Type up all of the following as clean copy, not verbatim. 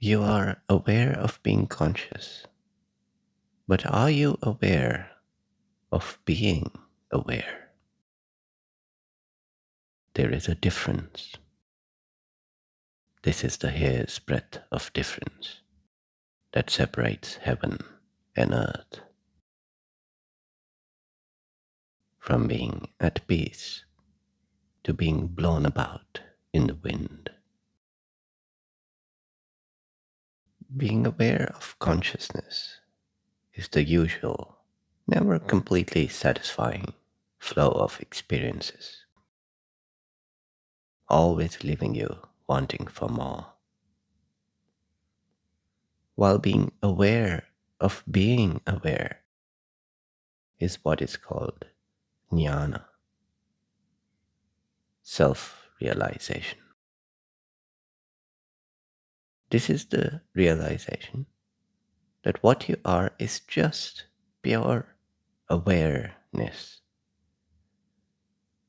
You are aware of being conscious, but are you aware of being aware? There is a difference. This is the hair's breadth of difference that separates heaven and earth. From being at peace to being blown about in the wind. Being aware of consciousness is the usual, never completely satisfying flow of experiences, always leaving you wanting for more. While being aware of being aware is what is called jnana, self-realization. This is the realization that what you are is just pure awareness.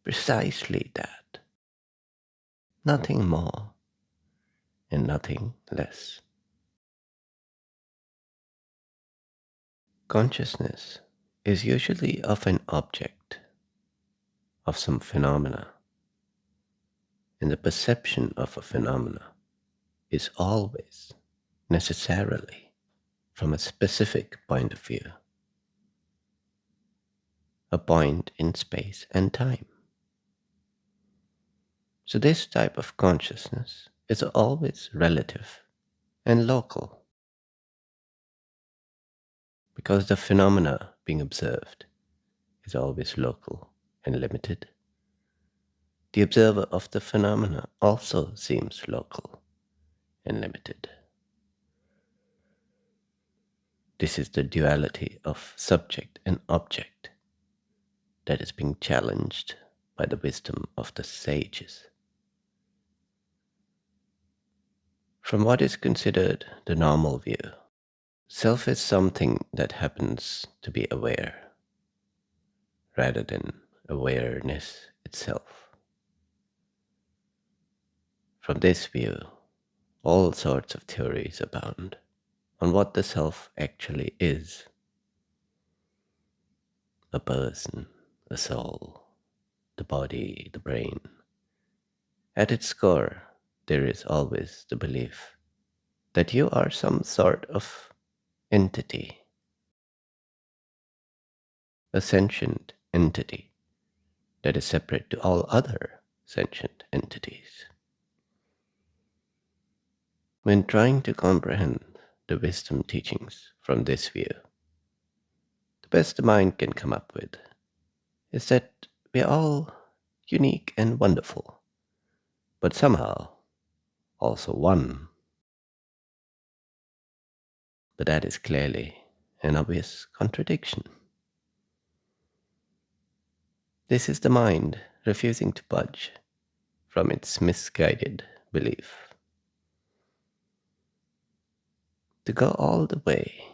Precisely that. Nothing more and nothing less. Consciousness is usually of an object, of some phenomena, and the perception of a phenomena is always, necessarily, from a specific point of view, a point in space and time. So this type of consciousness is always relative and local, because the phenomena being observed is always local and limited. The observer of the phenomena also seems local and limited. This is the duality of subject and object that is being challenged by the wisdom of the sages. From what is considered the normal view, self is something that happens to be aware, rather than awareness itself. From this view, all sorts of theories abound on what the self actually is: a person, a soul, the body, the brain. At its core, there is always the belief that you are some sort of entity, a sentient entity that is separate to all other sentient entities. When trying to comprehend the wisdom teachings from this view, the best the mind can come up with is that we are all unique and wonderful, but somehow also one. But that is clearly an obvious contradiction. This is the mind refusing to budge from its misguided belief. To go all the way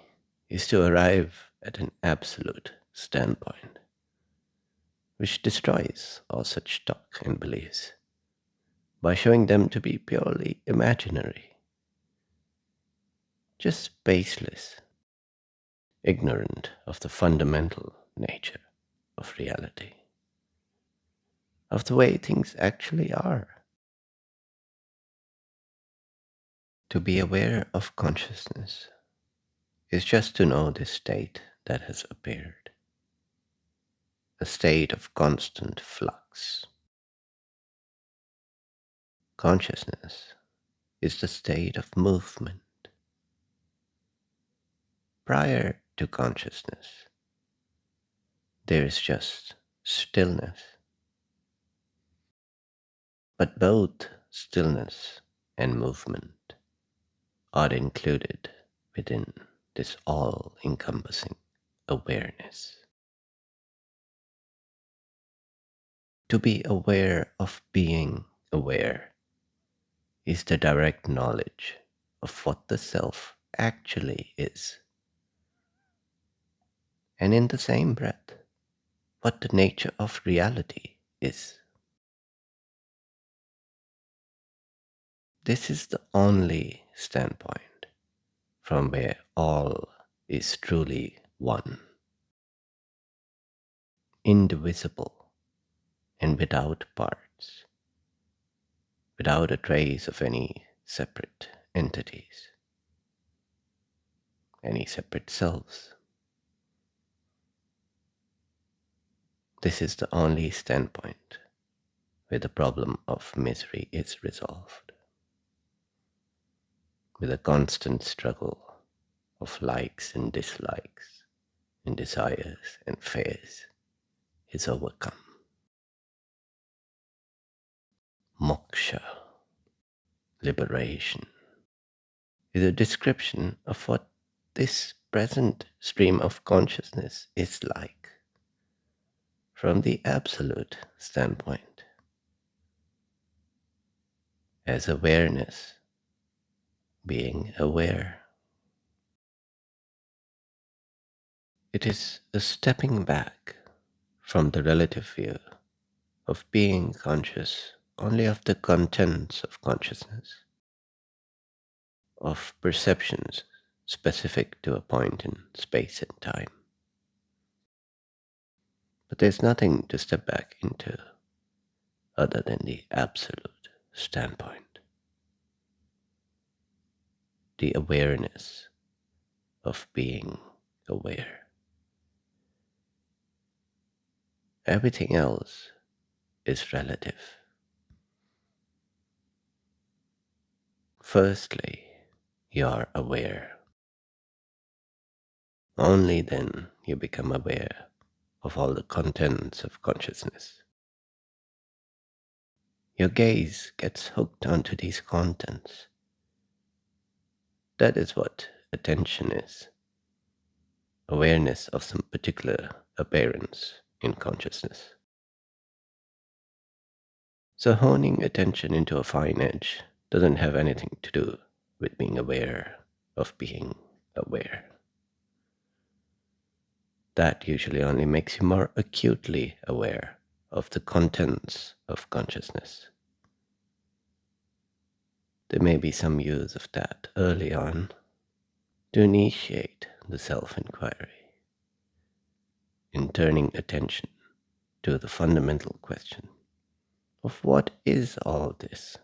is to arrive at an absolute standpoint, which destroys all such talk and beliefs by showing them to be purely imaginary, just baseless, ignorant of the fundamental nature of reality, of the way things actually are. To be aware of consciousness is just to know this state that has appeared, a state of constant flux. Consciousness is the state of movement. Prior to consciousness, there is just stillness. But both stillness and movement are included within this all-encompassing awareness. To be aware of being aware is the direct knowledge of what the self actually is, and in the same breath, what the nature of reality is. This is the only standpoint from where all is truly one, indivisible and without parts, without a trace of any separate entities, any separate selves. This is the only standpoint where the problem of misery is resolved, with a constant struggle of likes and dislikes and desires and fears is overcome. Moksha, liberation, is a description of what this present stream of consciousness is like from the absolute standpoint, as awareness, being aware. It is a stepping back from the relative view of being conscious only of the contents of consciousness, of perceptions specific to a point in space and time. But there's nothing to step back into other than the absolute standpoint, the awareness of being aware. Everything else is relative. Firstly, you are aware. Only then you become aware of all the contents of consciousness. Your gaze gets hooked onto these contents. That is what attention is. Awareness of some particular appearance in consciousness. So honing attention into a fine edge doesn't have anything to do with being aware of being aware. That usually only makes you more acutely aware of the contents of consciousness. There may be some use of that early on to initiate the self-inquiry in turning attention to the fundamental question of what is all this?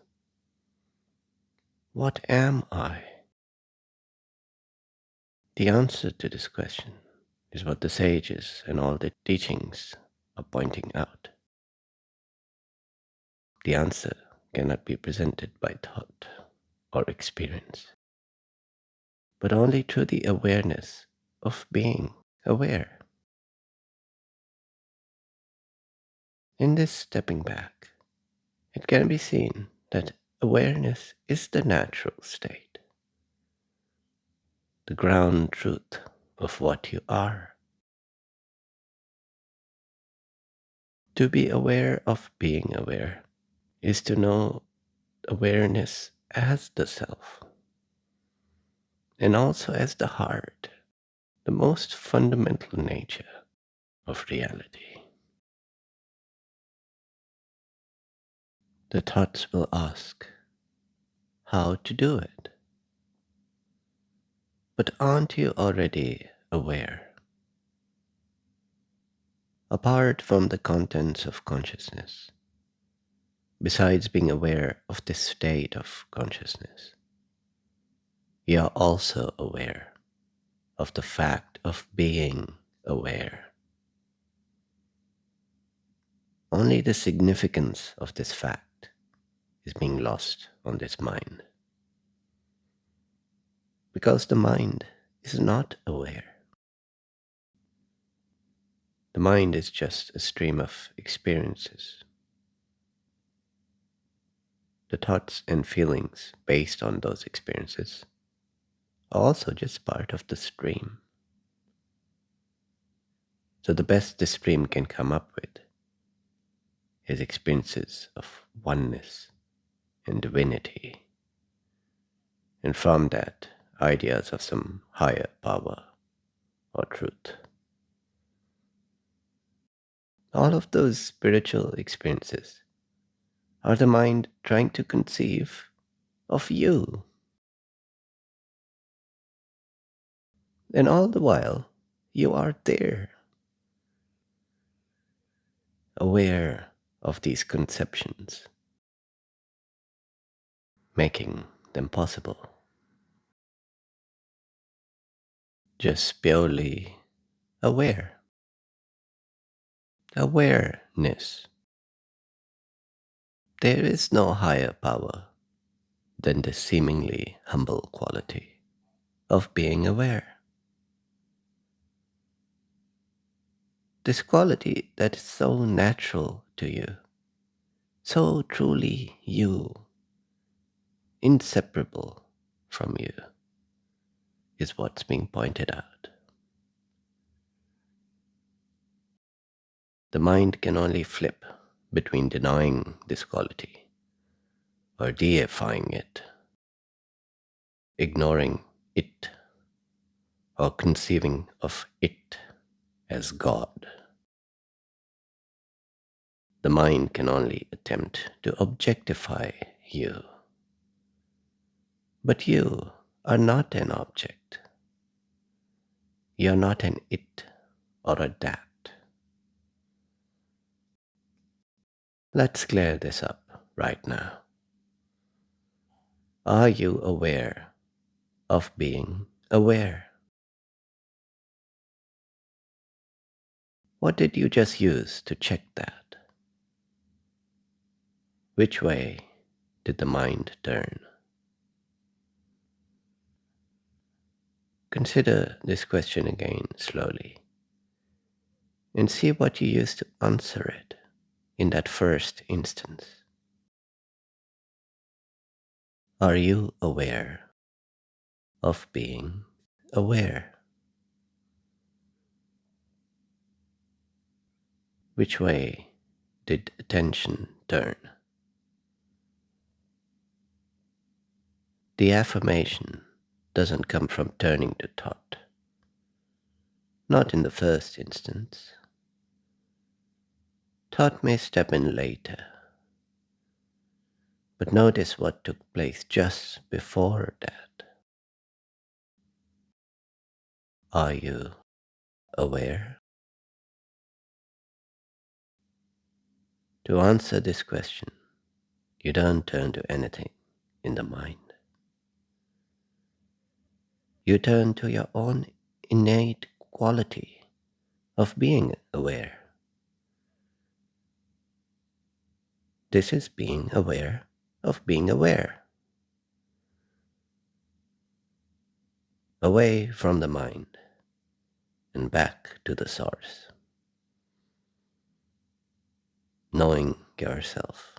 What am I? The answer to this question is what the sages and all the teachings are pointing out. The answer cannot be presented by thought or experience, but only through the awareness of being aware. In this stepping back, it can be seen that awareness is the natural state, the ground truth of what you are. To be aware of being aware is to know awareness as the self, and also as the heart, the most fundamental nature of reality. The thoughts will ask how to do it. But aren't you already aware? Apart from the contents of consciousness, besides being aware of the state of consciousness, you are also aware of the fact of being aware. Only the significance of this fact is being lost on this mind, because the mind is not aware. The mind is just a stream of experiences. The thoughts and feelings based on those experiences are also just part of the stream. So the best the stream can come up with is experiences of oneness and divinity, and from that, ideas of some higher power or truth. All of those spiritual experiences are the mind trying to conceive of you. And all the while, you are there, aware of these conceptions, making them possible. Just purely aware. Awareness. There is no higher power than the seemingly humble quality of being aware. This quality that is so natural to you, so truly you, inseparable from you, is what's being pointed out. The mind can only flip between denying this quality or deifying it, ignoring it, or conceiving of it as God. The mind can only attempt to objectify you. But you are not an object. You are not an it or a that. Let's clear this up right now. Are you aware of being aware? What did you just use to check that? Which way did the mind turn? Consider this question again slowly and see what you used to answer it in that first instance. Are you aware of being aware? Which way did attention turn? The affirmation doesn't come from turning to thought. Not in the first instance. Thought may step in later. But notice what took place just before that. Are you aware? To answer this question, you don't turn to anything in the mind. You turn to your own innate quality of being aware. This is being aware of being aware. Away from the mind and back to the source. Knowing yourself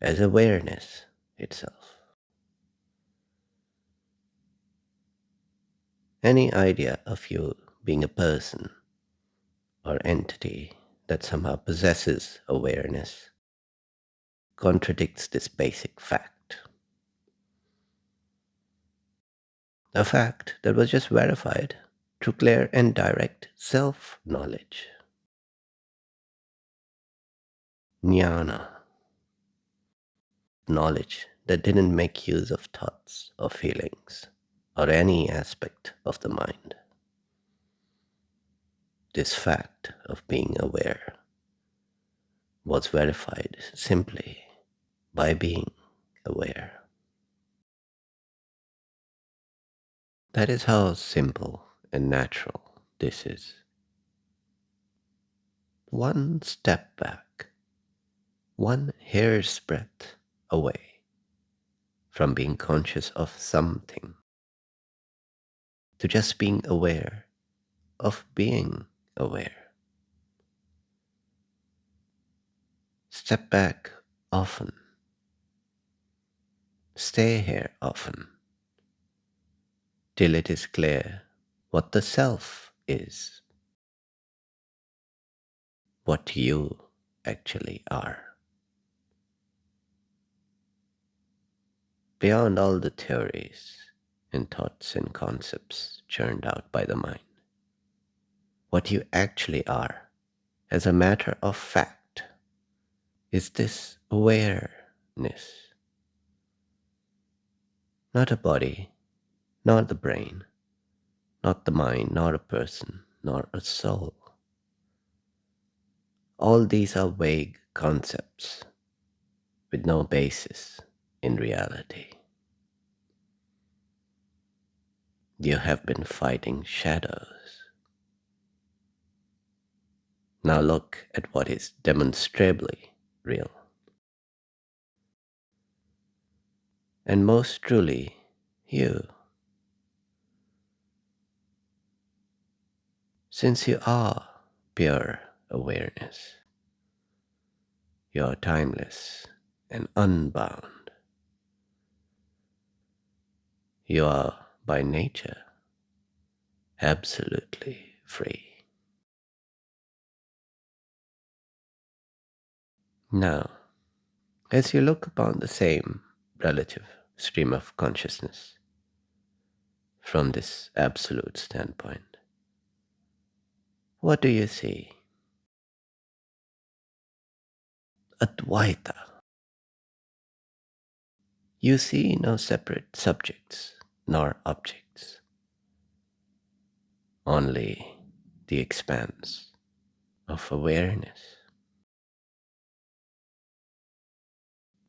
as awareness itself. Any idea of you being a person or entity that somehow possesses awareness contradicts this basic fact. A fact that was just verified through clear and direct self-knowledge. Jnana. Knowledge that didn't make use of thoughts or feelings or any aspect of the mind. This fact of being aware was verified simply by being aware. That is how simple and natural this is. One step back, one hair's breadth away from being conscious of something to just being aware of being aware. Step back often. Stay here often till it is clear what the self is, what you actually are. Beyond all the theories and thoughts and concepts churned out by the mind, what you actually are, as a matter of fact, is this awareness. Not a body, not the brain, not the mind, not a person, nor a soul. All these are vague concepts with no basis in reality. You have been fighting shadows. Now look at what is demonstrably real. And most truly, you. Since you are pure awareness, you are timeless and unbound. You are by nature absolutely free. Now, as you look upon the same relative stream of consciousness from this absolute standpoint, what do you see? Advaita. You see no separate subjects nor objects, only the expanse of awareness.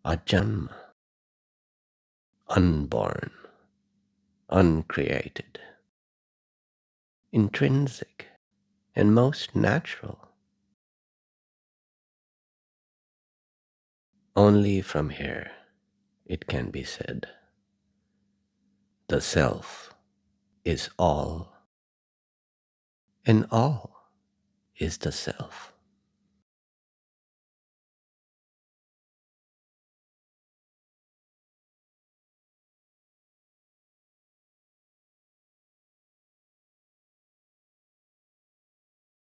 Ajanma, unborn, uncreated, intrinsic, and most natural. Only from here it can be said, the self is all, and all is the self.